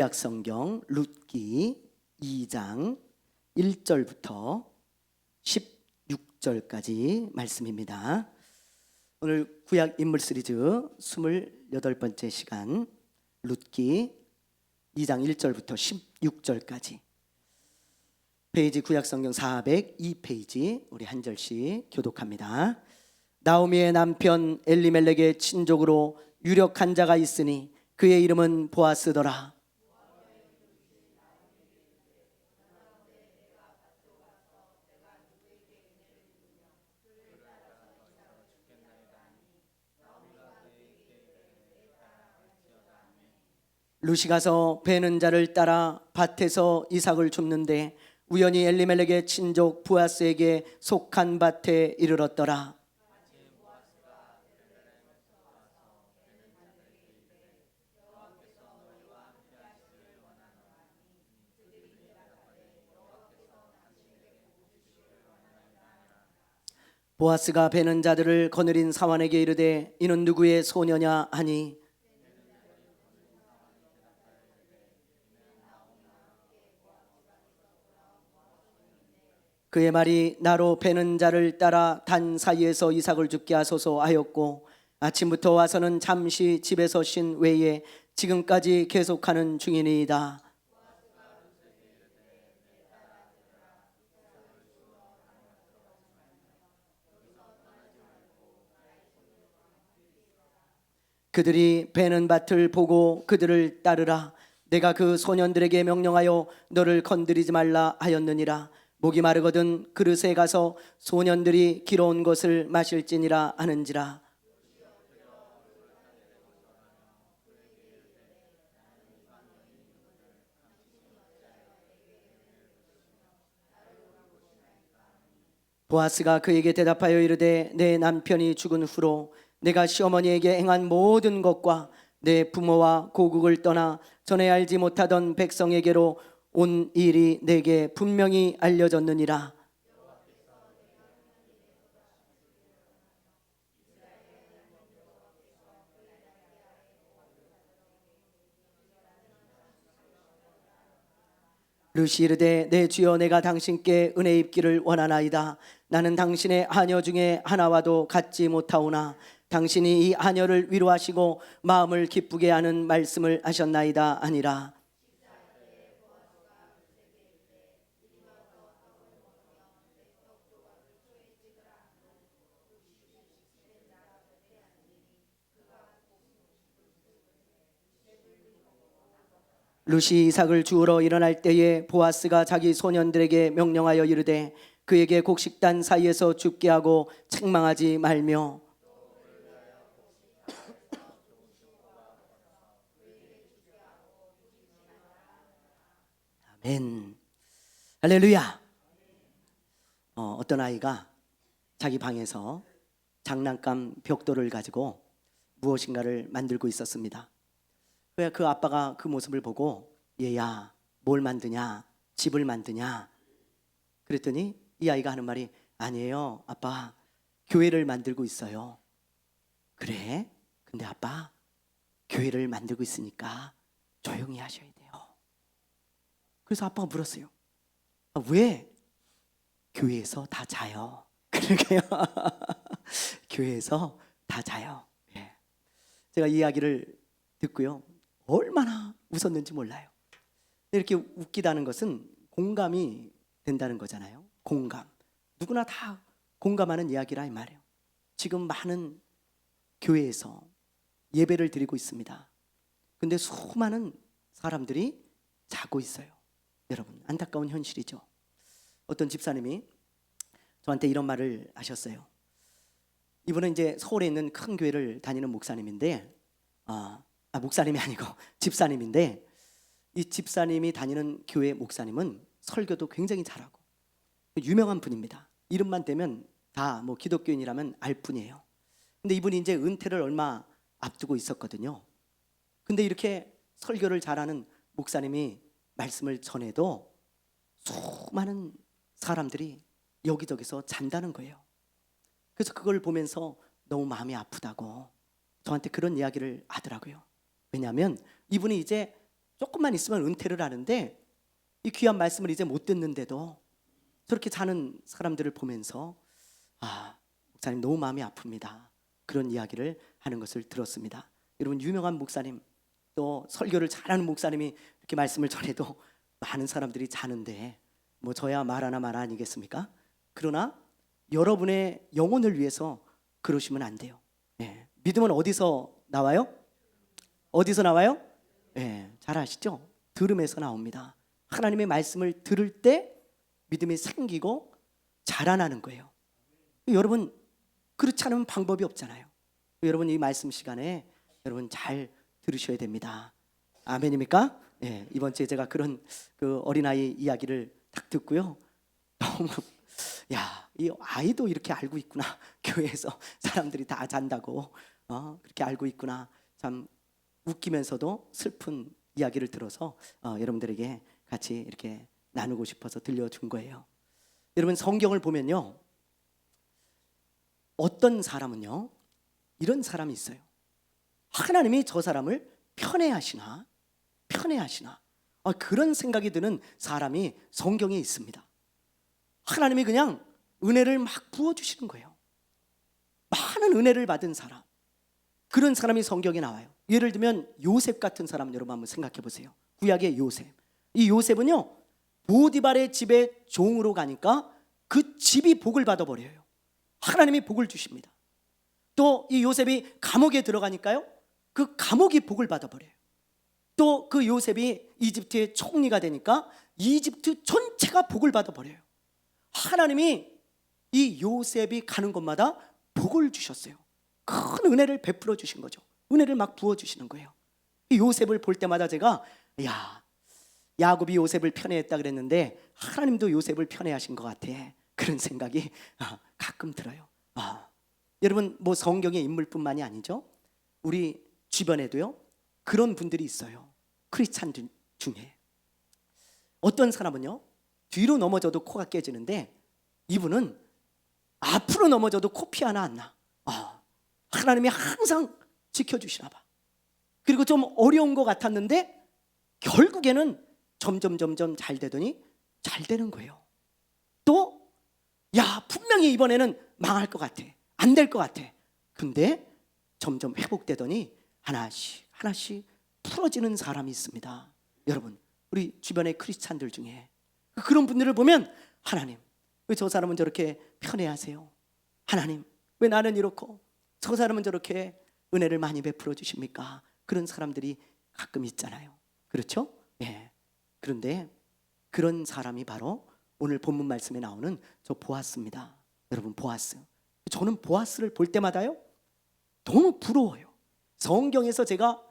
구약성경 룻기 2장 1절부터 16절까지 말씀입니다. 오늘 구약 인물 시리즈 28번째 시간 룻기 2장 1절부터 16절까지 페이지 구약성경 402페이지 우리 한 절씩 교독합니다. 나오미의 남편 엘리멜렉의 친족으로 유력한 자가 있으니 그의 이름은 보아스더라. 룻이 가서 베는 자를 따라 밭에서 이삭을 줍는데 우연히 엘리멜렉의 친족 보아스에게 속한 밭에 이르렀더라. 보아스가 베는 자들을 거느린 사환에게 이르되 이는 누구의 소녀냐 하니 그의 말이 나로 베는 자를 따라 단 사이에서 이삭을 죽게 하소서 하였고 아침부터 와서는 잠시 집에서 쉰 외에 지금까지 계속하는 중이니이다. 그들이 베는 밭을 보고 그들을 따르라. 내가 그 소년들에게 명령하여 너를 건드리지 말라 하였느니라. 목이 마르거든 그릇에 가서 소년들이 기러운 것을 마실지니라 하는지라. 보아스가 그에게 대답하여 이르되 내 남편이 죽은 후로 내가 시어머니에게 행한 모든 것과 내 부모와 고국을 떠나 전에 알지 못하던 백성에게로 온 일이 내게 분명히 알려졌느니라. 룻이 이르되 내 주여 내가 당신께 은혜 입기를 원하나이다. 나는 당신의 하녀 중에 하나와도 같지 못하오나 당신이 이 하녀를 위로하시고 마음을 기쁘게 하는 말씀을 하셨나이다 아니라. 룻이 이삭을 주우러 일어날 때에 보아스가 자기 소년들에게 명령하여 이르되 그에게 곡식단 사이에서 죽게 하고 책망하지 말며 아멘. 할렐루야. 어떤 아이가 자기 방에서 장난감 벽돌을 가지고 무엇인가를 만들고 있었습니다. 그 아빠가 그 모습을 보고 얘야 뭘 만드냐, 집을 만드냐 그랬더니 이 아이가 하는 말이 아니에요 아빠, 교회를 만들고 있어요. 그래? 근데 아빠 교회를 만들고 있으니까 조용히 하셔야 돼요. 그래서 아빠가 물었어요. 왜? 교회에서 다 자요. 그러게요. 교회에서 다 자요. 예. 제가 이 이야기를 듣고요 얼마나 웃었는지 몰라요. 이렇게 웃기다는 것은 공감이 된다는 거잖아요. 공감. 누구나 다 공감하는 이야기라 이 말이에요. 지금 많은 교회에서 예배를 드리고 있습니다. 근데 수많은 사람들이 자고 있어요. 여러분 안타까운 현실이죠. 어떤 집사님이 저한테 이런 말을 하셨어요. 이분은 이제 서울에 있는 큰 교회를 다니는 목사님인데 목사님이 아니고 집사님인데 이 집사님이 다니는 교회 목사님은 설교도 굉장히 잘하고 유명한 분입니다. 이름만 대면 다 뭐 기독교인이라면 알 뿐이에요. 근데 이분이 이제 은퇴를 얼마 앞두고 있었거든요. 근데 이렇게 설교를 잘하는 목사님이 말씀을 전해도 수많은 사람들이 여기저기서 잔다는 거예요. 그래서 그걸 보면서 너무 마음이 아프다고 저한테 그런 이야기를 하더라고요. 왜냐하면 이분이 이제 조금만 있으면 은퇴를 하는데 이 귀한 말씀을 이제 못 듣는데도 저렇게 사는 사람들을 보면서 목사님 너무 마음이 아픕니다. 그런 이야기를 하는 것을 들었습니다. 여러분, 유명한 목사님 또 설교를 잘하는 목사님이 이렇게 말씀을 전해도 많은 사람들이 자는데 뭐 저야 말하나 말 아니겠습니까? 그러나 여러분의 영혼을 위해서 그러시면 안 돼요. 믿음은 어디서 나와요? 어디서 나와요? 잘 아시죠? 들음에서 나옵니다. 하나님의 말씀을 들을 때 믿음이 생기고 자라나는 거예요. 여러분, 그렇지 않으면 방법이 없잖아요. 여러분, 이 말씀 시간에 여러분 잘 들으셔야 됩니다. 아멘입니까? 이번 주에 제가 그런 그 어린아이 이야기를 딱 듣고요, 너무 이 아이도 이렇게 알고 있구나. 교회에서 사람들이 다 잔다고 그렇게 알고 있구나. 참 웃기면서도 슬픈 이야기를 들어서 여러분들에게 같이 이렇게 나누고 싶어서 들려준 거예요. 여러분, 성경을 보면요, 어떤 사람은요, 이런 사람이 있어요. 하나님이 저 사람을 편애하시나 그런 생각이 드는 사람이 성경에 있습니다. 하나님이 그냥 은혜를 막 부어주시는 거예요. 많은 은혜를 받은 사람, 그런 사람이 성경에 나와요. 예를 들면 요셉 같은 사람 여러분 한번 생각해 보세요. 구약의 요셉. 이 요셉은요, 보디발의 집에 종으로 가니까 그 집이 복을 받아버려요. 하나님이 복을 주십니다. 또 이 요셉이 감옥에 들어가니까요, 그 감옥이 복을 받아버려요. 또 그 요셉이 이집트의 총리가 되니까 이집트 전체가 복을 받아버려요. 하나님이 이 요셉이 가는 곳마다 복을 주셨어요. 큰 은혜를 베풀어 주신 거죠. 은혜를 막 부어주시는 거예요. 이 요셉을 볼 때마다 제가 야곱이 요셉을 편애했다 그랬는데 하나님도 요셉을 편애하신 것 같아. 그런 생각이 가끔 들어요. 여러분, 뭐 성경의 인물뿐만이 아니죠. 우리 주변에도요, 그런 분들이 있어요. 크리스찬 중에 어떤 사람은요, 뒤로 넘어져도 코가 깨지는데 이분은 앞으로 넘어져도 코피 하나 안 나. 하나님이 항상 지켜주시나 봐. 그리고 좀 어려운 것 같았는데 결국에는 점점 잘 되더니 잘 되는 거예요. 또 분명히 이번에는 망할 것 같아, 안 될 것 같아. 근데 점점 회복되더니 하나씩 풀어지는 사람이 있습니다. 여러분, 우리 주변의 크리스찬들 중에 그런 분들을 보면 하나님, 왜 저 사람은 저렇게 편애하세요? 하나님, 왜 나는 이렇고 저 사람은 저렇게 은혜를 많이 베풀어 주십니까? 그런 사람들이 가끔 있잖아요. 그렇죠? 그런데 그런 사람이 바로 오늘 본문 말씀에 나오는 저 보아스입니다. 여러분, 보아스. 저는 보아스를 볼 때마다요, 너무 부러워요. 성경에서 제가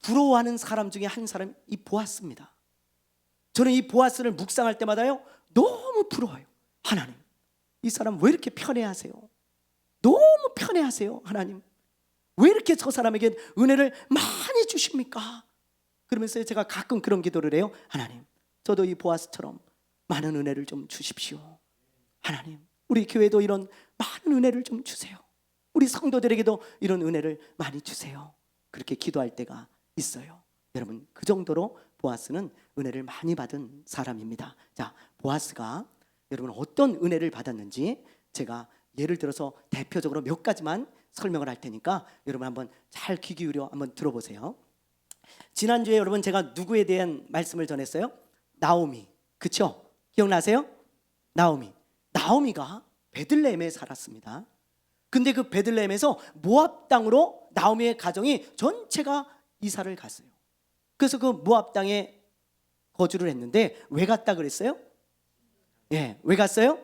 부러워하는 사람 중에 한 사람이 이 보아스입니다. 저는 이 보아스를 묵상할 때마다요, 너무 부러워요. 하나님, 이 사람 왜 이렇게 편애하세요? 너무 편애하세요. 하나님, 왜 이렇게 저 사람에게 은혜를 많이 주십니까? 그러면서 제가 가끔 그런 기도를 해요. 하나님, 저도 이 보아스처럼 많은 은혜를 좀 주십시오. 하나님, 우리 교회도 이런 많은 은혜를 좀 주세요. 우리 성도들에게도 이런 은혜를 많이 주세요. 그렇게 기도할 때가 있어요. 여러분, 그 정도로 보아스는 은혜를 많이 받은 사람입니다. 자, 보아스가 여러분 어떤 은혜를 받았는지 제가 예를 들어서 대표적으로 몇 가지만 설명을 할 테니까 여러분 한번 잘 귀 기울여 한번 들어보세요. 지난주에 여러분 제가 누구에 대한 말씀을 전했어요? 나오미. 그쵸? 기억나세요? 나오미가 베들레헴에 살았습니다. 근데 그 베들레헴에서 모압 땅으로 나오미의 가정이 전체가 이사를 갔어요. 그래서 그 모압 땅에 거주를 했는데 왜 갔다 그랬어요? 왜 갔어요?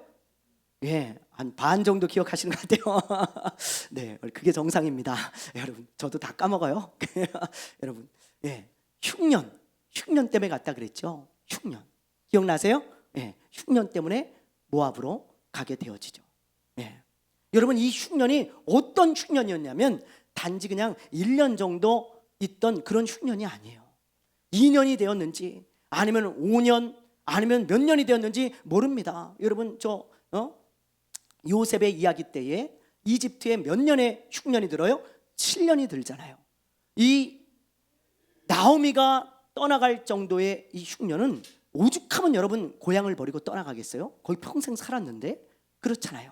한 반 정도 기억하시는 것 같아요. 네, 그게 정상입니다. 여러분, 저도 다 까먹어요. 여러분, 흉년 때문에 갔다 그랬죠. 흉년 기억나세요? 흉년 때문에 모압으로 가게 되어지죠. 여러분, 이 흉년이 어떤 흉년이었냐면 단지 그냥 1년 정도 있던 그런 흉년이 아니에요. 2년이 되었는지 아니면 5년 아니면 몇 년이 되었는지 모릅니다. 여러분, 요셉의 이야기 때에 이집트에 몇 년의 흉년이 들어요? 7년이 들잖아요. 이 나오미가 떠나갈 정도의 이 흉년은 오죽하면 여러분 고향을 버리고 떠나가겠어요? 거의 평생 살았는데 그렇잖아요.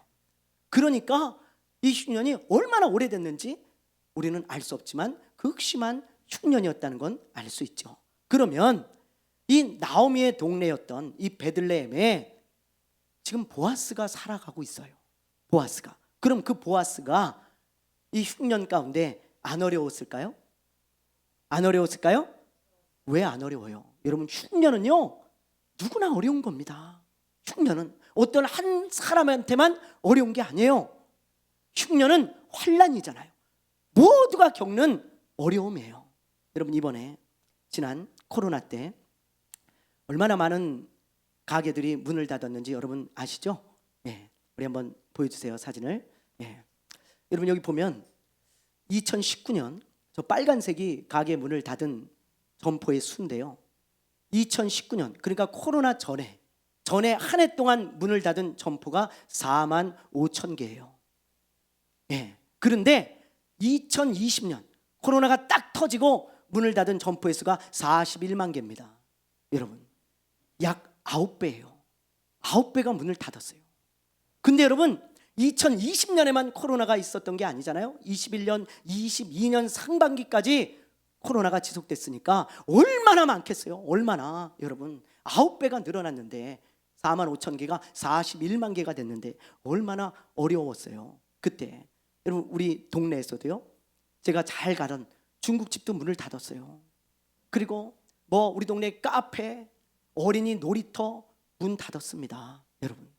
그러니까 이 흉년이 얼마나 오래됐는지 우리는 알 수 없지만 극심한 흉년이었다는 건 알 수 있죠. 그러면 이 나오미의 동네였던 이 베들레헴에 지금 보아스가 살아가고 있어요. 보아스가. 그럼 그 보아스가 이 흉년 가운데 안 어려웠을까요? 안 어려웠을까요? 왜 안 어려워요? 여러분 흉년은요 누구나 어려운 겁니다. 흉년은 어떤 한 사람한테만 어려운 게 아니에요. 흉년은 환난이잖아요. 모두가 겪는 어려움이에요. 여러분 이번에 지난 코로나 때 얼마나 많은 가게들이 문을 닫았는지 여러분 아시죠? 예, 우리 한번 보여주세요 사진을. 예. 여러분 여기 보면 2019년 저 빨간색이 가게 문을 닫은 점포의 수인데요. 2019년 그러니까 코로나 전에 한 해 동안 문을 닫은 점포가 4만 5천 개예요. 예. 그런데 2020년 코로나가 딱 터지고 문을 닫은 점포의 수가 41만 개입니다. 여러분 약 9배예요. 9배가 문을 닫았어요. 근데 여러분 2020년에만 코로나가 있었던 게 아니잖아요. 21년, 22년 상반기까지 코로나가 지속됐으니까 얼마나 많겠어요. 얼마나 여러분 9배가 늘어났는데 4만 5천 개가 41만 개가 됐는데 얼마나 어려웠어요. 그때 여러분 우리 동네에서도요. 제가 잘 가던 중국집도 문을 닫았어요. 그리고 뭐 우리 동네 카페, 어린이 놀이터 문 닫았습니다. 여러분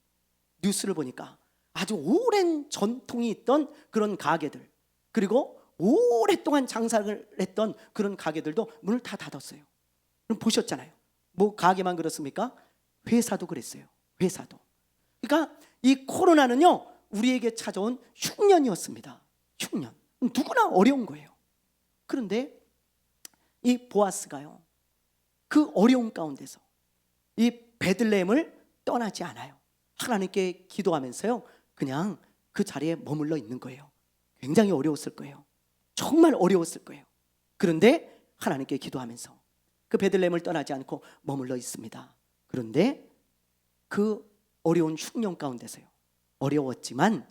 뉴스를 보니까 아주 오랜 전통이 있던 그런 가게들 그리고 오랫동안 장사를 했던 그런 가게들도 문을 다 닫았어요. 그럼 보셨잖아요. 뭐 가게만 그렇습니까? 회사도 그랬어요. 회사도. 그러니까 이 코로나는요 우리에게 찾아온 흉년이었습니다. 흉년. 누구나 어려운 거예요. 그런데 이 보아스가요 그 어려움 가운데서 이 베들레헴을 떠나지 않아요. 하나님께 기도하면서요 그냥 그 자리에 머물러 있는 거예요. 굉장히 어려웠을 거예요. 정말 어려웠을 거예요. 그런데 하나님께 기도하면서 그 베들레헴을 떠나지 않고 머물러 있습니다. 그런데 그 어려운 흉년 가운데서요 어려웠지만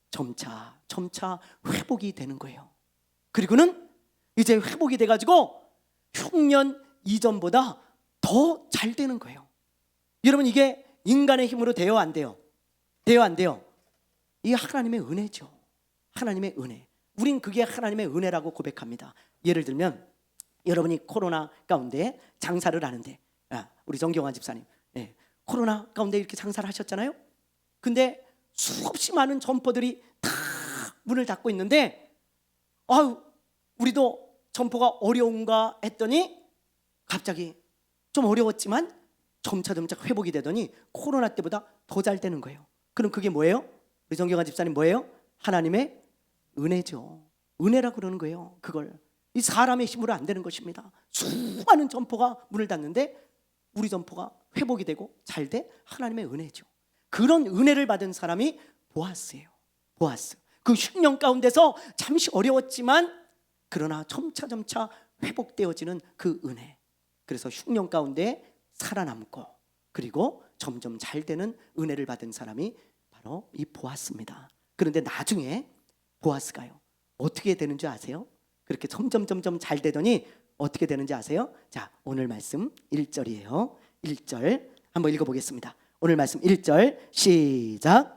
점차 회복이 되는 거예요. 그리고는 이제 회복이 돼가지고 흉년 이전보다 더 잘 되는 거예요. 여러분 이게 인간의 힘으로 돼요 안 돼요? 돼요 안 돼요? 이 하나님의 은혜죠. 하나님의 은혜. 우린 그게 하나님의 은혜라고 고백합니다. 예를 들면 여러분이 코로나 가운데 장사를 하는데 우리 정경환 집사님 코로나 가운데 이렇게 장사를 하셨잖아요. 근데 수없이 많은 점포들이 다 문을 닫고 있는데 우리도 점포가 어려운가 했더니 갑자기 좀 어려웠지만 점차 회복이 되더니 코로나 때보다 더 잘 되는 거예요. 그럼 그게 뭐예요? 우리 정경환 집사님 뭐예요? 하나님의 은혜죠. 은혜라고 그러는 거예요. 그걸 이 사람의 힘으로 안 되는 것입니다. 수많은 점포가 문을 닫는데 우리 점포가 회복이 되고 잘 돼? 하나님의 은혜죠. 그런 은혜를 받은 사람이 보아스예요. 보아스. 그 흉년 가운데서 잠시 어려웠지만 그러나 점차 회복되어지는 그 은혜. 그래서 흉년 가운데 살아남고 그리고 점점 잘 되는 은혜를 받은 사람이 바로 이 보아스입니다. 그런데 나중에 보아스가요 어떻게 되는 줄 아세요? 그렇게 점점 잘 되더니 어떻게 되는지 아세요? 자, 오늘 말씀 1절이에요. 1절 한번 읽어보겠습니다. 오늘 말씀 1절 시작.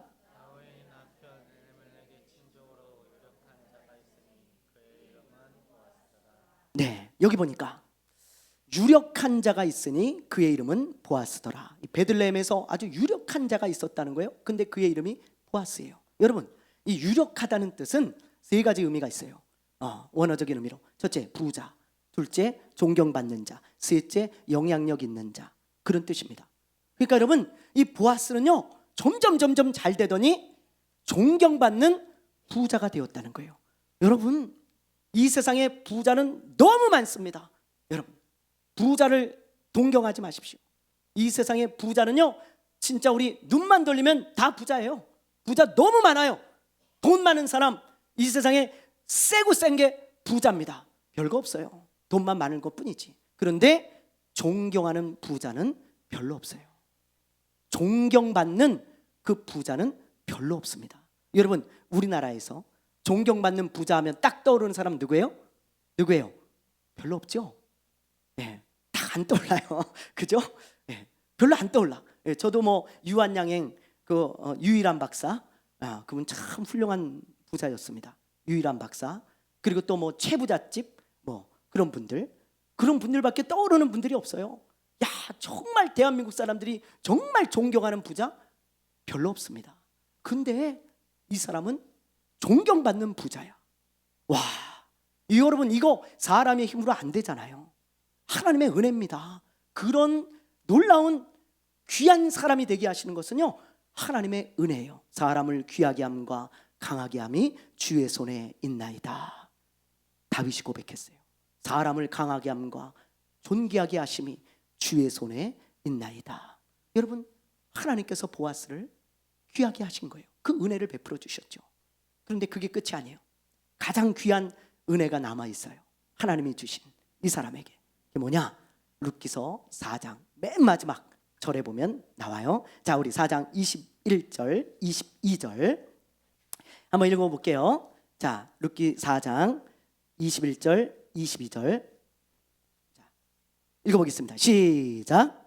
네, 여기 보니까 유력한 자가 있으니 그의 이름은 보아스더라. 베들레헴에서 아주 유력한 자가 있었다는 거예요. 근데 그의 이름이 보아스예요. 여러분 이 유력하다는 뜻은 세 가지 의미가 있어요. 원어적인 의미로 첫째 부자, 둘째 존경받는 자, 셋째 영향력 있는 자, 그런 뜻입니다. 그러니까 여러분 이 보아스는요 점점 잘 되더니 존경받는 부자가 되었다는 거예요. 여러분 이 세상에 부자는 너무 많습니다. 여러분 부자를 동경하지 마십시오. 이 세상의 부자는요 진짜 우리 눈만 돌리면 다 부자예요. 부자 너무 많아요. 돈 많은 사람 이 세상에 세고 센 게 부자입니다. 별거 없어요. 돈만 많은 것뿐이지. 그런데 존경하는 부자는 별로 없어요. 존경받는 그 부자는 별로 없습니다. 여러분, 우리나라에서 존경받는 부자 하면 딱 떠오르는 사람 누구예요? 누구예요? 별로 없죠? 예, 다 안 떠올라요. 그죠? 예, 별로 안 떠올라. 예, 저도 뭐 유한양행 그 유일한 박사, 그분 참 훌륭한 부자였습니다. 유일한 박사. 그리고 또 뭐 최부잣집 뭐 그런 분들밖에 떠오르는 분들이 없어요. 야, 정말 대한민국 사람들이 정말 존경하는 부자 별로 없습니다. 근데 이 사람은 존경받는 부자야. 와, 여러분, 이거 사람의 힘으로 안 되잖아요. 하나님의 은혜입니다. 그런 놀라운 귀한 사람이 되게 하시는 것은요, 하나님의 은혜예요. 사람을 귀하게 함과 강하게 함이 주의 손에 있나이다. 다윗이 고백했어요. 사람을 강하게 함과 존귀하게 하심이 주의 손에 있나이다. 여러분, 하나님께서 보아스를 귀하게 하신 거예요. 그 은혜를 베풀어 주셨죠. 그런데 그게 끝이 아니에요. 가장 귀한 은혜가 남아 있어요. 하나님이 주신 이 사람에게. 그게 뭐냐? 룻기서 4장 맨 마지막 절에 보면 나와요. 자, 우리 4장 21절, 22절 한번 읽어볼게요. 자, 룻기 4장 21절, 22절 자, 읽어보겠습니다. 시작.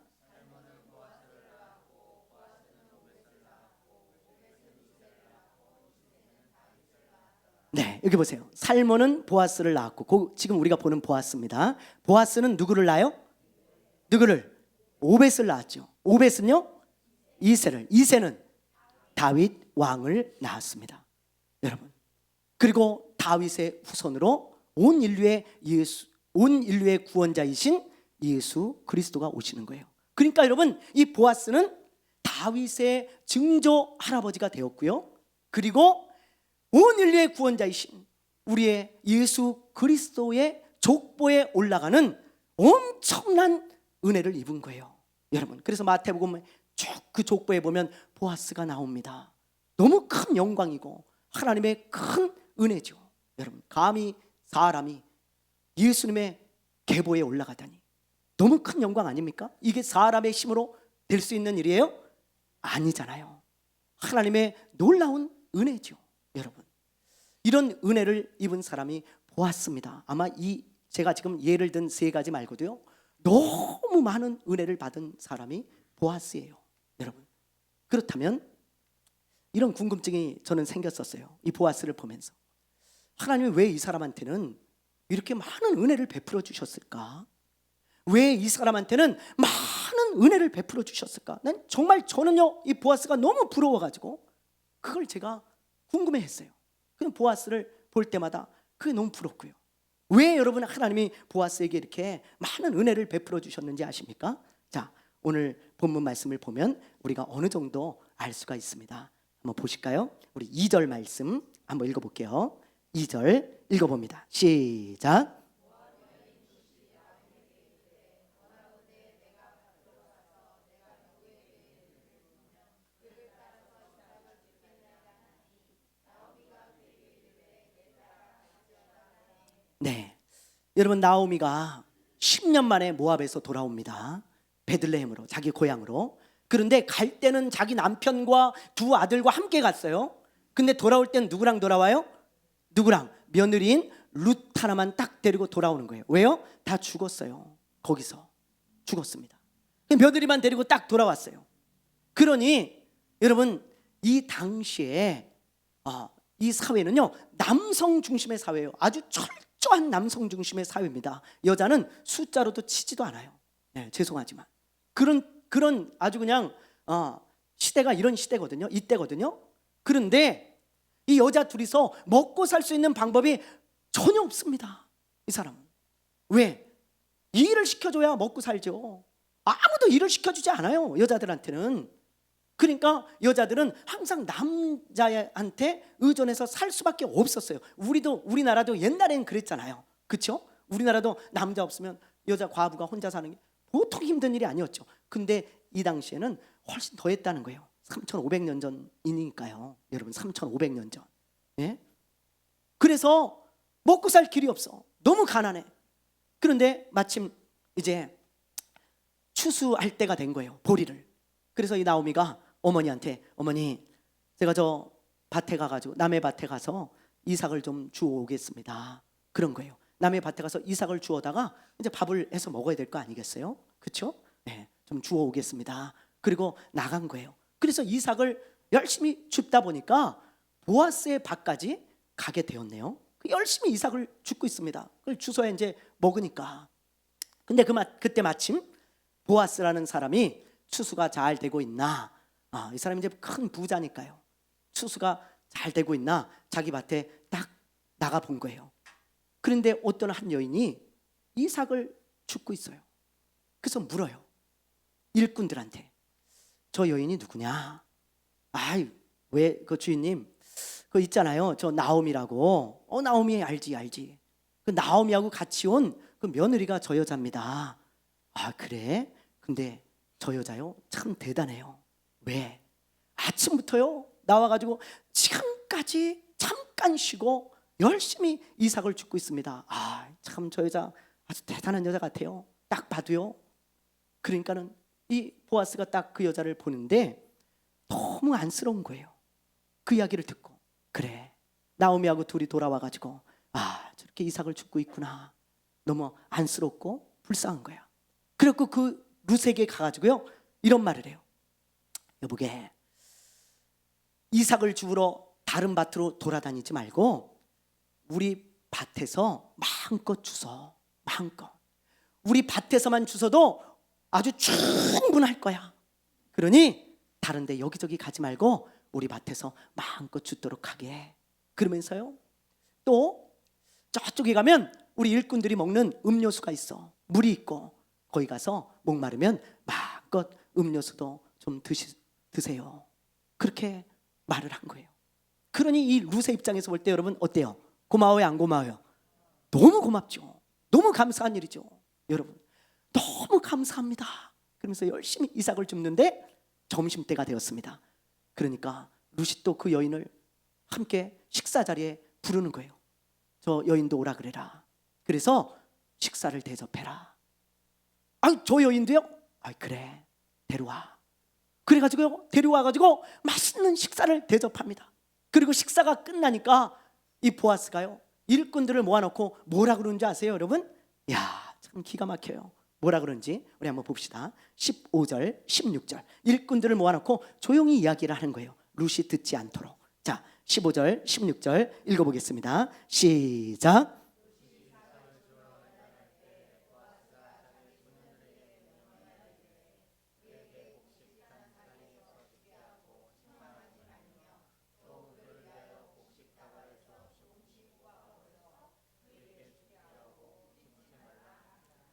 네, 여기 보세요. 살몬은 보아스를 낳았고, 지금 우리가 보는 보아스입니다. 보아스는 누구를 낳아요? 누구를? 오벳을 낳았죠. 오벳은요? 이새를. 이새는 다윗 왕을 낳았습니다. 여러분, 그리고 다윗의 후손으로 온 인류의 구원자이신 예수 그리스도가 오시는 거예요. 그러니까 여러분, 이 보아스는 다윗의 증조 할아버지가 되었고요, 그리고 온 인류의 구원자이신 우리의 예수 그리스도의 족보에 올라가는 엄청난 은혜를 입은 거예요. 여러분, 그래서 마태복음 쭉 그 족보에 보면 보아스가 나옵니다. 너무 큰 영광이고 하나님의 큰 은혜죠. 여러분, 감히 사람이 예수님의 계보에 올라가다니 너무 큰 영광 아닙니까? 이게 사람의 힘으로 될 수 있는 일이에요? 아니잖아요. 하나님의 놀라운 은혜죠. 여러분, 이런 은혜를 입은 사람이 보았습니다. 아마 제가 지금 예를 든 세 가지 말고도요, 너무 많은 은혜를 받은 사람이 보아스예요. 여러분, 그렇다면 이런 궁금증이 저는 생겼었어요. 이 보아스를 보면서 하나님이 왜 이 사람한테는 이렇게 많은 은혜를 베풀어 주셨을까? 왜 이 사람한테는 많은 은혜를 베풀어 주셨을까? 저는요, 이 보아스가 너무 부러워가지고 그걸 제가 궁금해했어요. 그냥 보아스를 볼 때마다 그게 너무 부럽고요. 왜 여러분 하나님이 보아스에게 이렇게 많은 은혜를 베풀어 주셨는지 아십니까? 자, 오늘 본문 말씀을 보면 우리가 어느 정도 알 수가 있습니다. 한번 보실까요? 우리 2절 말씀 한번 읽어볼게요. 2절 읽어봅니다. 시작. 네, 여러분, 나오미가 10년 만에 모압에서 돌아옵니다. 베들레헴으로, 자기 고향으로. 그런데 갈 때는 자기 남편과 두 아들과 함께 갔어요. 근데 돌아올 때는 누구랑 돌아와요? 누구랑? 며느리인 룻 하나만 딱 데리고 돌아오는 거예요. 왜요? 다 죽었어요. 거기서 죽었습니다. 며느리만 데리고 딱 돌아왔어요. 그러니 여러분, 이 당시에 이 사회는요, 남성 중심의 사회예요. 아주 철저한 남성 중심의 사회입니다. 여자는 숫자로도 치지도 않아요. 네, 죄송하지만 그런 아주 그냥 시대가 이런 시대거든요. 이때거든요. 그런데 이 여자 둘이서 먹고 살 수 있는 방법이 전혀 없습니다. 이 사람은. 왜? 일을 시켜줘야 먹고 살죠. 아무도 일을 시켜주지 않아요, 여자들한테는. 그러니까 여자들은 항상 남자한테 의존해서 살 수밖에 없었어요. 우리나라도 옛날엔 그랬잖아요. 그렇죠? 우리나라도 남자 없으면 여자 과부가 혼자 사는 게 보통 힘든 일이 아니었죠. 근데 이 당시에는 훨씬 더 했다는 거예요. 3,500년 전이니까요. 여러분, 3,500년 전. 예? 그래서 먹고 살 길이 없어. 너무 가난해. 그런데 마침 이제 추수할 때가 된 거예요. 보리를. 그래서 이 나오미가 어머니한테, 어머니 제가 저 밭에 가가지고 남의 밭에 가서 이삭을 좀 주워 오겠습니다. 그런 거예요. 남의 밭에 가서 이삭을 주워다가 이제 밥을 해서 먹어야 될 거 아니겠어요? 그렇죠? 네, 좀 주워 오겠습니다. 그리고 나간 거예요. 그래서 이삭을 열심히 줍다 보니까 보아스의 밭까지 가게 되었네요. 열심히 이삭을 줍고 있습니다. 그걸 주워야 이제 먹으니까. 근데 그때 마침 보아스라는 사람이 추수가 잘 되고 있나, 이 사람이 이제 큰 부자니까요. 추수가 잘 되고 있나 자기 밭에 딱 나가 본 거예요. 그런데 어떤 한 여인이 이삭을 줍고 있어요. 그래서 물어요. 일꾼들한테, 저 여인이 누구냐? 아이, 왜 그 주인님, 그 있잖아요, 저 나오미라고. 나오미 알지. 그 나오미하고 같이 온 그 며느리가 저 여자입니다. 아, 그래? 근데 저 여자요, 참 대단해요. 왜? 아침부터요 나와가지고 지금까지 잠깐 쉬고 열심히 이삭을 줍고 있습니다. 아, 참 저 여자 아주 대단한 여자 같아요. 딱 봐도요. 그러니까는 이 보아스가 딱 그 여자를 보는데 너무 안쓰러운 거예요. 그 이야기를 듣고, 그래, 나오미하고 둘이 돌아와가지고 저렇게 이삭을 줍고 있구나. 너무 안쓰럽고 불쌍한 거야. 그래갖고 그 룻에게 가가지고요 이런 말을 해요. 여보게, 이삭을 주우러 다른 밭으로 돌아다니지 말고 우리 밭에서 마음껏 주워. 마음껏. 우리 밭에서만 주워도 아주 충분할 거야. 그러니 다른 데 여기저기 가지 말고 우리 밭에서 마음껏 줍도록 하게. 그러면서요 또 저쪽에 가면 우리 일꾼들이 먹는 음료수가 있어. 물이 있고 거기 가서 목마르면 마음껏 음료수도 좀 드세요. 그렇게 말을 한 거예요. 그러니 이 룻의 입장에서 볼 때 여러분 어때요? 고마워요, 안 고마워요? 너무 고맙죠. 너무 감사한 일이죠. 여러분 너무 감사합니다. 그러면서 열심히 이삭을 줍는데 점심때가 되었습니다. 그러니까 룻이 또 그 여인을 함께 식사 자리에 부르는 거예요. 저 여인도 오라 그래라. 그래서 식사를 대접해라. 저 여인도요? 그래, 데려와. 그래가지고 데려와가지고 맛있는 식사를 대접합니다. 그리고 식사가 끝나니까 이 보아스가요 일꾼들을 모아놓고 뭐라 그러는지 아세요, 여러분? 야, 참 기가 막혀요. 뭐라 그런지 우리 한번 봅시다. 15절, 16절 일꾼들을 모아놓고 조용히 이야기를 하는 거예요. 룻이 듣지 않도록. 자, 15절, 16절 읽어보겠습니다. 시작.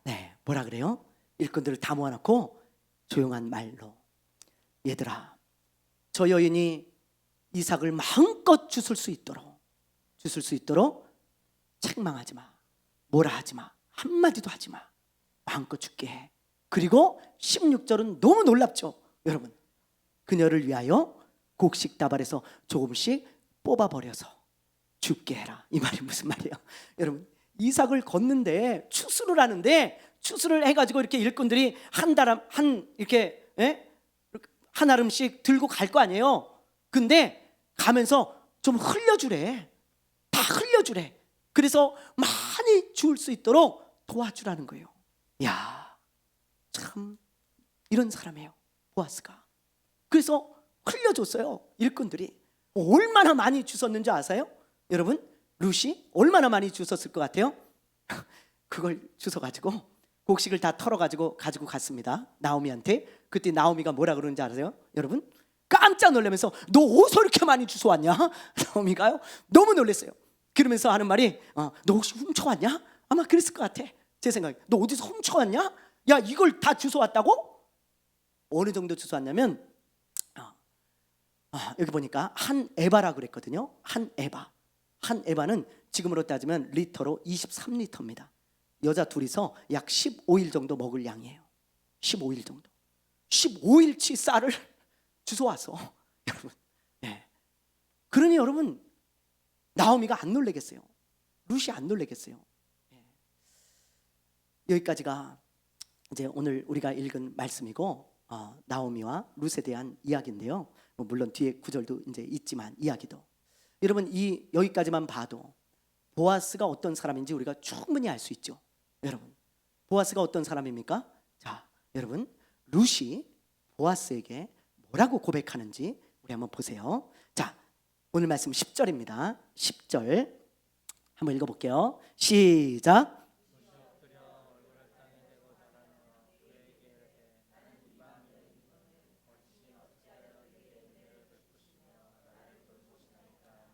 네, 뭐라 그래요? 일꾼들을 다 모아놓고 조용한 말로, 얘들아, 저 여인이 이삭을 마음껏 주술 수 있도록 책망하지 마, 뭐라 하지 마, 한마디도 하지 마, 마음껏 죽게 해. 그리고 16절은 너무 놀랍죠, 여러분. 그녀를 위하여 곡식 다발에서 조금씩 뽑아버려서 죽게 해라. 이 말이 무슨 말이에요? 여러분, 이삭을 걷는데 추수를 하는데, 추수를 해가지고 이렇게 일꾼들이 이렇게 한 알음씩 들고 갈 거 아니에요. 근데 가면서 좀 흘려주래. 다 흘려주래. 그래서 많이 주울 수 있도록 도와주라는 거예요. 야, 참 이런 사람이에요, 보아스가. 그래서 흘려줬어요. 일꾼들이 얼마나 많이 주웠는지 아세요? 여러분, 룻이 얼마나 많이 주웠을 것 같아요? 그걸 주워가지고 곡식을 다 털어가지고 가지고 갔습니다, 나오미한테. 그때 나오미가 뭐라 그러는지 아세요? 여러분, 깜짝 놀라면서 너 어디서 이렇게 많이 주워왔냐? 나오미가요 너무 놀랐어요. 그러면서 하는 말이 너 혹시 훔쳐왔냐? 아마 그랬을 것 같아, 제 생각에. 너 어디서 훔쳐왔냐? 야, 이걸 다 주워왔다고? 어느 정도 주워왔냐면 여기 보니까 한 에바라 그랬거든요. 한 에바는 지금으로 따지면 리터로 23리터입니다. 여자 둘이서 약 15일 정도 먹을 양이에요. 15일 정도. 15일치 쌀을 주워와서 여러분, 그러니 여러분, 나오미가 안 놀래겠어요? 룻이 안 놀래겠어요? 여기까지가 이제 오늘 우리가 읽은 말씀이고 나오미와 룻에 대한 이야기인데요. 물론 뒤에 구절도 이제 있지만 이야기도 여러분 이 여기까지만 봐도 보아스가 어떤 사람인지 우리가 충분히 알 수 있죠. 여러분 보아스가 어떤 사람입니까? 자, 여러분 룻이 보아스에게 뭐라고 고백하는지 우리 한번 보세요. 자, 오늘 말씀 10절입니다. 10절 한번 읽어볼게요. 시작.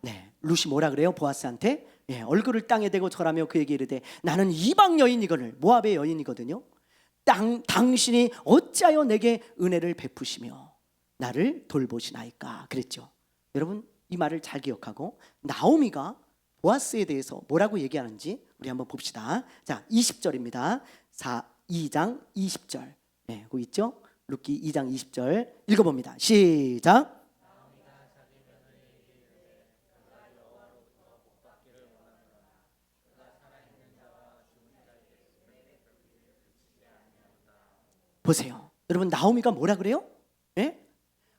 네, 룻이 뭐라 그래요? 보아스한테 얼굴을 땅에 대고 절하며 그에게 이르되 나는 이방 여인이거늘 모압의 여인이거든요. 당신이 어찌하여 내게 은혜를 베푸시며 나를 돌보시나이까 그랬죠. 여러분 이 말을 잘 기억하고 나오미가 보아스에 대해서 뭐라고 얘기하는지 우리 한번 봅시다. 자, 20절입니다. 2장 20절. 네, 그거 있죠? 룻기 2장 20절 읽어봅니다. 시작. 보세요. 여러분 나오미가 뭐라 그래요? 예?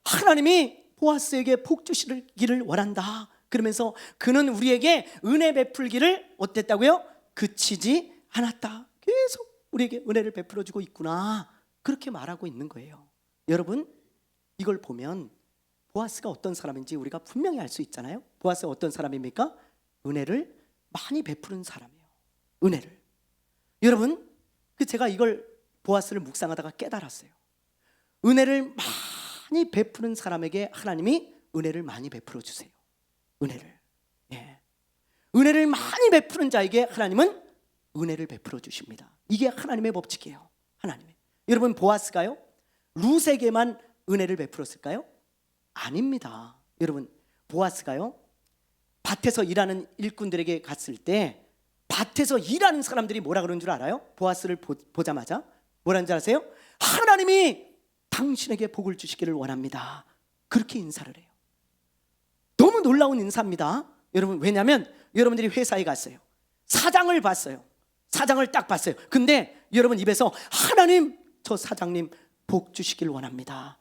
하나님이 보아스에게 복 주시기를 원한다. 그러면서 그는 우리에게 은혜 베풀기를 어땠다고요? 그치지 않았다. 계속 우리에게 은혜를 베풀어 주고 있구나. 그렇게 말하고 있는 거예요. 여러분 이걸 보면 보아스가 어떤 사람인지 우리가 분명히 알 수 있잖아요. 보아스가 어떤 사람입니까? 은혜를 많이 베푸는 사람이에요. 은혜를. 여러분 제가 이걸 보아스를 묵상하다가 깨달았어요. 은혜를 많이 베푸는 사람에게 하나님이 은혜를 많이 베풀어 주세요. 은혜를. 은혜를 많이 베푸는 자에게 하나님은 은혜를 베풀어 주십니다. 이게 하나님의 법칙이에요. 하나님의. 여러분 보아스가요? 룻에게만 은혜를 베풀었을까요? 아닙니다. 여러분 보아스가요? 밭에서 일하는 일꾼들에게 갔을 때 밭에서 일하는 사람들이 뭐라 그러는 줄 알아요? 보아스를 보자마자 뭐라는 줄 아세요? 하나님이 당신에게 복을 주시기를 원합니다. 그렇게 인사를 해요. 너무 놀라운 인사입니다. 여러분 왜냐하면 여러분들이 회사에 갔어요. 사장을 봤어요. 사장을 딱 봤어요. 근데 여러분 입에서 하나님 저 사장님 복 주시길 원합니다.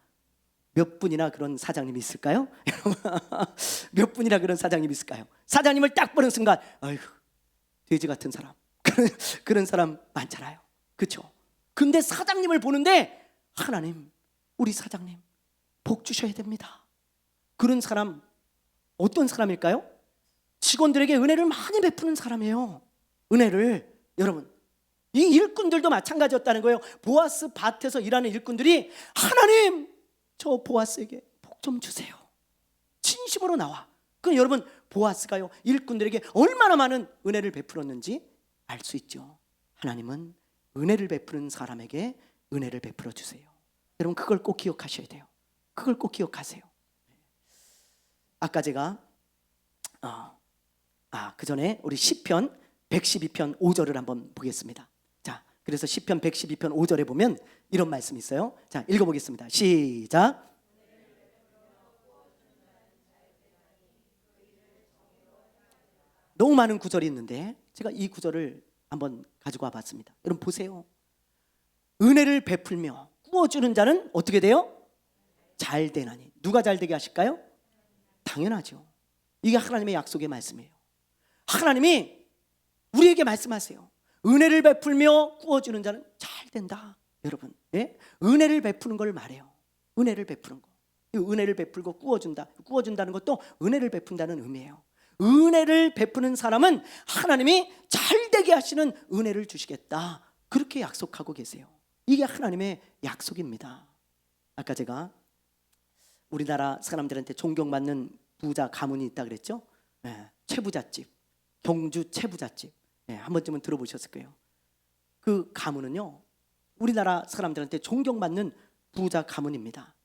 몇 분이나 그런 사장님이 있을까요? 몇 분이나 그런 사장님이 있을까요? 사장님을 딱 보는 순간 아이고 돼지 같은 사람 그런 사람 많잖아요. 그렇죠? 근데 사장님을 보는데 하나님 우리 사장님 복 주셔야 됩니다. 그런 사람 어떤 사람일까요? 직원들에게 은혜를 많이 베푸는 사람이에요. 은혜를. 여러분 이 일꾼들도 마찬가지였다는 거예요. 보아스 밭에서 일하는 일꾼들이 하나님 저 보아스에게 복 좀 주세요. 진심으로 나와. 그럼 여러분 보아스가요 일꾼들에게 얼마나 많은 은혜를 베풀었는지 알 수 있죠. 하나님은 은혜를 베푸는 사람에게 은혜를 베풀어 주세요. 여러분 그걸 꼭 기억하셔야 돼요. 그걸 꼭 기억하세요. 아까 제가 그 전에 우리 시편 112편 5절을 한번 보겠습니다. 자, 그래서 시편 112편 5절에 보면 이런 말씀이 있어요. 자, 읽어보겠습니다. 시작. 너무 많은 구절이 있는데 제가 이 구절을 한번 가지고 와봤습니다. 여러분 보세요. 은혜를 베풀며 꾸어주는 자는 어떻게 돼요? 잘 되나니. 누가 잘 되게 하실까요? 당연하죠. 이게 하나님의 약속의 말씀이에요. 하나님이 우리에게 말씀하세요. 은혜를 베풀며 꾸어주는 자는 잘 된다. 여러분, 은혜를 베푸는 걸 말해요. 은혜를 베푸는 거. 은혜를 베풀고 꾸어준다는 것도 은혜를 베푼다는 의미예요. 은혜를 베푸는 사람은 하나님이 잘 되게 하시는 은혜를 주시겠다. 그렇게 약속하고 계세요. 이게 하나님의 약속입니다. 아까 제가 우리나라 사람들한테 존경받는 부자 가문이 있다 그랬죠? 최부잣집, 경주 최부잣집. 한 번쯤은 들어보셨을 거예요. 그 가문은요, 우리나라 사람들한테 존경받는 부자 가문입니다.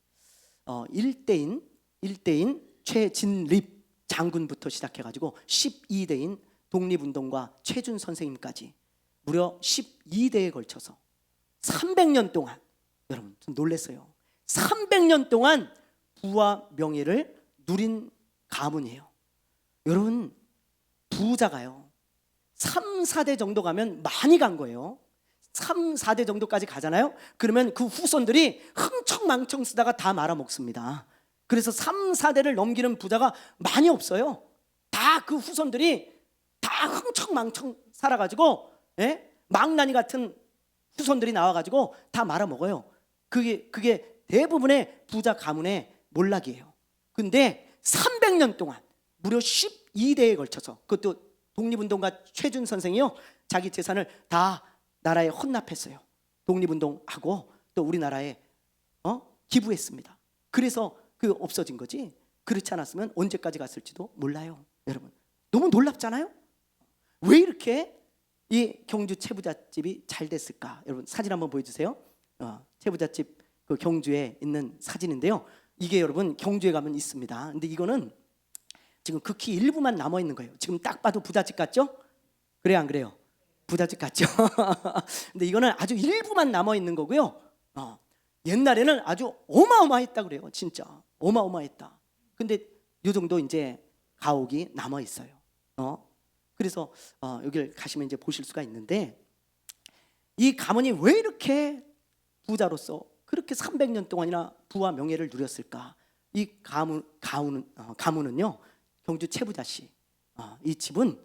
1대인 최진립 장군부터 시작해가지고 12대인 독립운동가 최준 선생님까지 무려 12대에 걸쳐서 300년 동안, 여러분 좀 놀랐어요. 300년 동안 부와 명예를 누린 가문이에요. 여러분 부자가요 3, 4대 정도 가면 많이 간 거예요. 3, 4대 정도까지 가잖아요. 그러면 그 후손들이 흥청망청 쓰다가 다 말아먹습니다. 그래서 3, 4대를 넘기는 부자가 많이 없어요. 다 그 후손들이 다 흥청망청 살아가지고, 망나니 같은 후손들이 나와가지고 다 말아먹어요. 그게 대부분의 부자 가문의 몰락이에요. 근데 300년 동안 무려 12대에 걸쳐서, 그것도 독립운동가 최준 선생이요, 자기 재산을 다 나라에 헌납했어요. 독립운동하고 또 우리나라에 기부했습니다. 그래서 없어진 거지. 그렇지 않았으면 언제까지 갔을지도 몰라요. 여러분, 너무 놀랍잖아요. 왜 이렇게 이 경주 채부잣집이 잘 됐을까? 여러분, 사진 한번 보여주세요. 채부잣집 그 경주에 있는 사진인데요. 이게 여러분 경주에 가면 있습니다. 근데 이거는 지금 극히 일부만 남아 있는 거예요. 지금 딱 봐도 부잣집 같죠? 그래요, 안 그래요? 부잣집 같죠? 근데 이거는 아주 일부만 남아 있는 거고요. 옛날에는 아주 어마어마했다 그래요. 진짜 어마어마했다. 근데 이 정도 이제 가옥이 남아 있어요. 그래서 여기를 가시면 이제 보실 수가 있는데, 이 가문이 왜 이렇게 부자로서 그렇게 300년 동안이나 부와 명예를 누렸을까? 이 가문은요, 경주 채부잣씨, 이 집은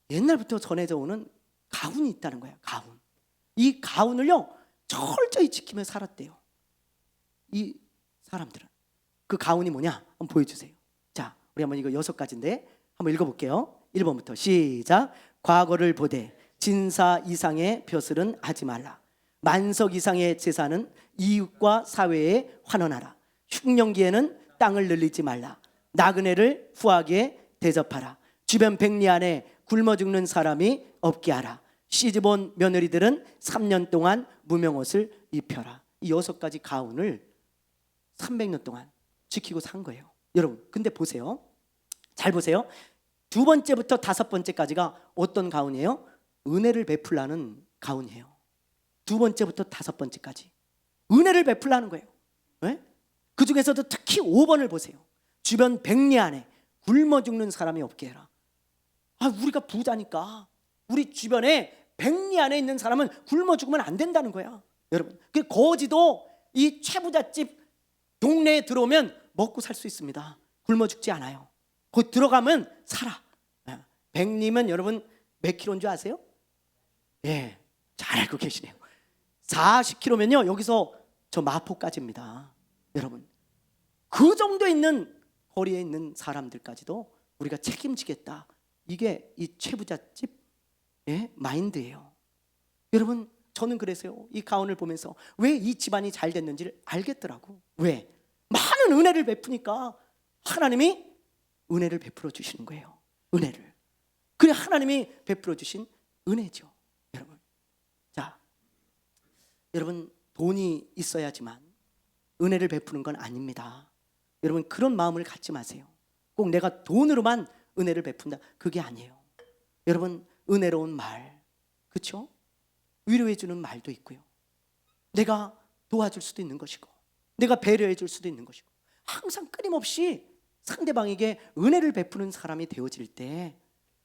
옛날부터 전해져 오는 가훈이 있다는 거예요. 가훈. 이 가훈을요 철저히 지키며 살았대요. 이 사람들은. 그 가훈이 뭐냐? 한번 보여주세요. 자, 우리 한번 이거 6가지인데 한번 읽어볼게요. 1번부터 시작. 과거를 보되 진사 이상의 벼슬은 하지 말라. 만석 이상의 재산은 이웃과 사회에 환원하라. 흉년기에는 땅을 늘리지 말라. 나그네를 후하게 대접하라. 주변 백리 안에 굶어 죽는 사람이 없게 하라. 시집온 며느리들은 3년 동안 무명옷을 입혀라. 이 6가지 가훈을 300년 동안 지키고 산 거예요. 여러분, 근데 보세요. 잘 보세요. 2번째부터 5번째까지가 어떤 가훈이에요? 은혜를 베풀라는 가훈이에요. 2번째부터 5번째까지 은혜를 베풀라는 거예요. 네? 그 중에서도 특히 5번을 보세요. 주변 백리 안에 굶어 죽는 사람이 없게 해라. 우리가 부자니까 우리 주변에 백리 안에 있는 사람은 굶어 죽으면 안 된다는 거야. 여러분, 그 거지도 이 채부잣집 동네에 들어오면 먹고 살 수 있습니다. 굶어 죽지 않아요. 거기 들어가면 살아. 백리면 여러분 몇 킬로인 줄 아세요? 예, 잘 알고 계시네요. 40km면요 여기서 저 마포까지입니다. 여러분, 그 정도 있는 거리에 있는 사람들까지도 우리가 책임지겠다. 이게 이 채부잣집 마인드예요. 여러분, 저는 그래서요 이 가훈을 보면서 왜 이 집안이 잘 됐는지를 알겠더라고. 왜? 많은 은혜를 베푸니까 하나님이 은혜를 베풀어 주시는 거예요. 은혜를. 그래, 하나님이 베풀어 주신 은혜죠. 여러분, 자, 여러분, 돈이 있어야지만 은혜를 베푸는 건 아닙니다. 여러분, 그런 마음을 갖지 마세요. 꼭 내가 돈으로만 은혜를 베푼다, 그게 아니에요. 여러분, 은혜로운 말, 그렇죠? 위로해 주는 말도 있고요. 내가 도와줄 수도 있는 것이고, 내가 배려해 줄 수도 있는 것이고, 항상 끊임없이 상대방에게 은혜를 베푸는 사람이 되어질 때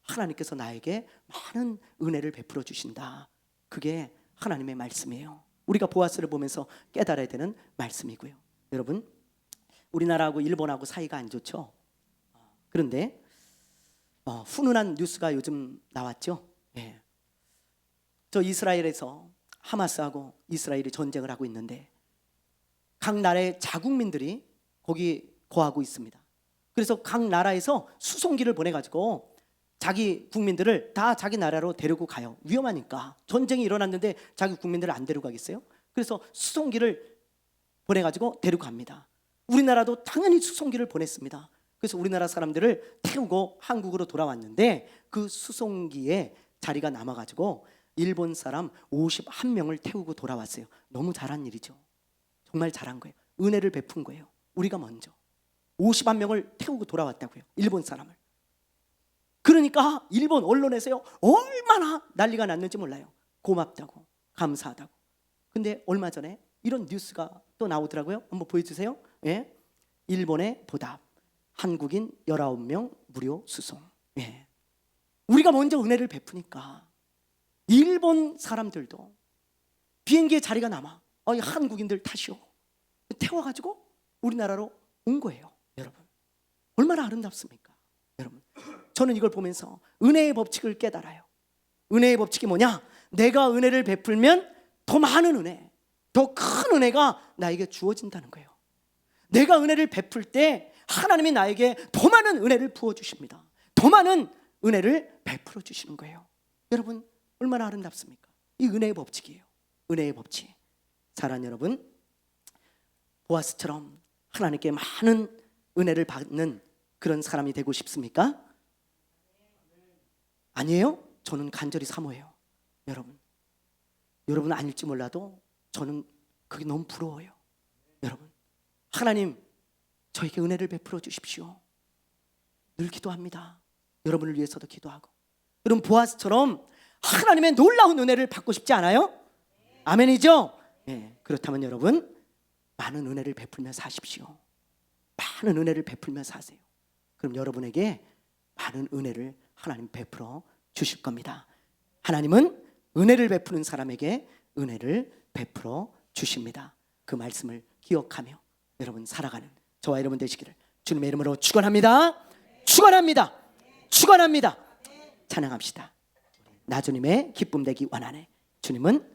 하나님께서 나에게 많은 은혜를 베풀어 주신다. 그게 하나님의 말씀이에요. 우리가 보아스를 보면서 깨달아야 되는 말씀이고요. 여러분, 우리나라하고 일본하고 사이가 안 좋죠. 그런데 훈훈한 뉴스가 요즘 나왔죠. 예. 저 이스라엘에서 하마스하고 이스라엘이 전쟁을 하고 있는데 각 나라의 자국민들이 거기 거하고 있습니다. 그래서 각 나라에서 수송기를 보내가지고 자기 국민들을 다 자기 나라로 데리고 가요. 위험하니까. 전쟁이 일어났는데 자기 국민들을 안 데리고 가겠어요? 그래서 수송기를 보내가지고 데리고 갑니다. 우리나라도 당연히 수송기를 보냈습니다. 그래서 우리나라 사람들을 태우고 한국으로 돌아왔는데 그 수송기에 자리가 남아가지고 일본 사람 51명을 태우고 돌아왔어요. 너무 잘한 일이죠. 정말 잘한 거예요. 은혜를 베푼 거예요. 우리가 먼저 51명을 태우고 돌아왔다고요. 일본 사람을. 그러니까 일본 언론에서요 얼마나 난리가 났는지 몰라요. 고맙다고, 감사하다고. 근데 얼마 전에 이런 뉴스가 또 나오더라고요. 한번 보여주세요. 예. 일본의 보답, 한국인 19명 무료 수송. 예. 우리가 먼저 은혜를 베푸니까 일본 사람들도 비행기에 자리가 남아. 한국인들 타시오. 태워가지고 우리나라로 온 거예요. 여러분, 얼마나 아름답습니까? 여러분, 저는 이걸 보면서 은혜의 법칙을 깨달아요. 은혜의 법칙이 뭐냐? 내가 은혜를 베풀면 더 많은 은혜, 더 큰 은혜가 나에게 주어진다는 거예요. 내가 은혜를 베풀 때 하나님이 나에게 더 많은 은혜를 부어주십니다. 더 많은 은혜를 베풀어 주시는 거예요. 여러분, 얼마나 아름답습니까? 이 은혜의 법칙이에요. 은혜의 법칙. 사랑하는 여러분, 보아스처럼 하나님께 많은 은혜를 받는 그런 사람이 되고 싶습니까? 아니에요? 저는 간절히 사모해요. 여러분 아닐지 몰라도 저는 그게 너무 부러워요. 여러분, 하나님 저에게 은혜를 베풀어 주십시오. 늘 기도합니다. 여러분을 위해서도 기도하고. 여러분, 보아스처럼 하나님의 놀라운 은혜를 받고 싶지 않아요? 아멘이죠? 네, 그렇다면 여러분, 많은 은혜를 베풀며 사십시오. 많은 은혜를 베풀며 사세요. 그럼 여러분에게 많은 은혜를 하나님 베풀어 주실 겁니다. 하나님은 은혜를 베푸는 사람에게 은혜를 베풀어 주십니다. 그 말씀을 기억하며 여러분 살아가는 저와 여러분 되시기를 주님의 이름으로 축원합니다. 축원합니다. 축원합니다. 찬양합시다. 나주님의 기쁨 되기 원하네. 주님은